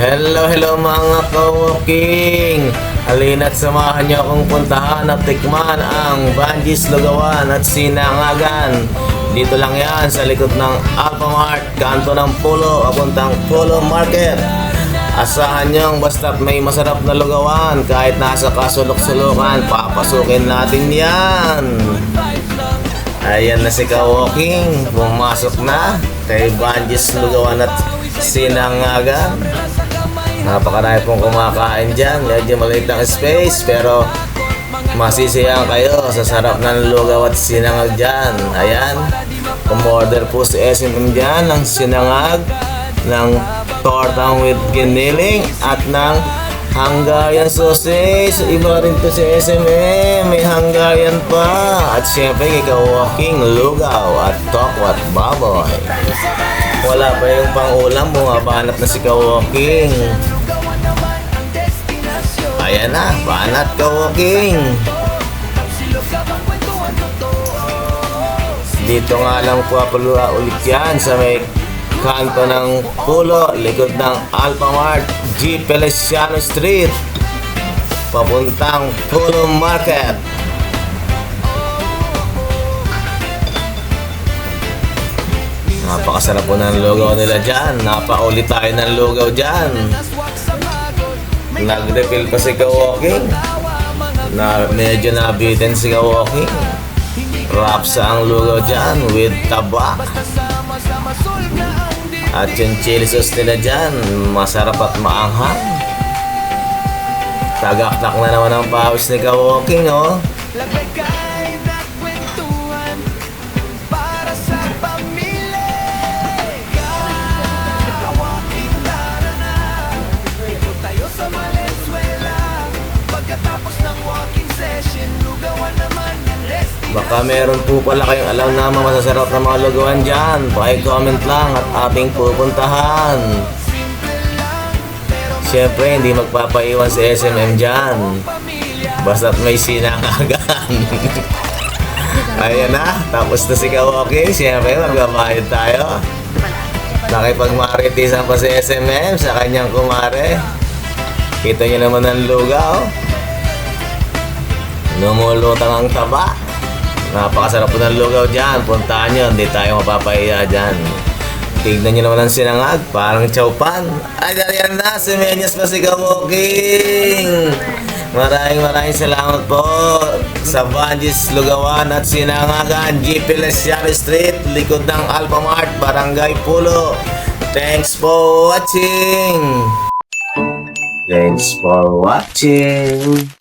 Hello mga ka-walking! Halina't samahan niyo akong puntahan at tikman ang Banjis Lugawan at Sinangagan. Dito lang yan sa likod ng Alphamart, kanto ng Polo, papuntang Polo Market. Asahan niyong basta't may masarap na lugawan, kahit nasa kasulok-sulukan, papasukin natin yan. Ayan na si ka-walking, pumasok na kay Banjis Lugawan at Sinangagan. Napakarami pong kumakain dyan. Medyo maliit ang space pero masisiyahan kayo sa sarap ng lugaw at sinangag dyan. Ayan, umorder po si SM dyan ng sinangag, ng tortang with giniling at ng Hungarian sausage. Iba rin to si SMM, may Hungarian pa. At syempre kay ka-walking, lugaw at tokwat baboy. Wala pa yung pang-ulam, bumabanat na si ka-walking. Ayan na, banat ka-walking. Dito nga lang po ulit yan sa may kanto ng Pulo, likod ng Alphamart, G. Feliciano Street, papuntang Pulo Market. Napakasarap po ng lugaw nila dyan. Napaulit tayo ng lugaw dyan. Nag-refill pa si ka-walking. Medyo nabitin si ka-walking. Rapsa ang lugaw dyan with taba. At yung chili sauce nila dyan, masarap at maanghang. Tagaktak na naman ang pawis ni ka-walking, oh. Baka meron po pala kayong alam na masasarap na mga lugawan dyan. Paki-comment lang at ating pupuntahan. Siyempre, hindi magpapaiwan si SMM dyan. Basta't may sinangagan. Ayan na, tapos na si ka-walking. Siyempre, magbabayad tayo. Nakipagmaritisan pa si SMM sa kanyang kumare. Kita niyo naman ang lugaw. Lumulutang ang taba. Napakasarap po ng lugaw dyan. Puntahan nyo, hindi tayo mapapahiya dyan. Tignan nyo naman ang sinangag, parang chowpan. Ay, yan na, si Menyas pa si ka-walking. Maraming salamat po sa Banjis Lugawan at Sinangagan, G. Feliciano Street, likod ng Alphamart, Barangay Pulo. Thanks for watching. Thanks for watching.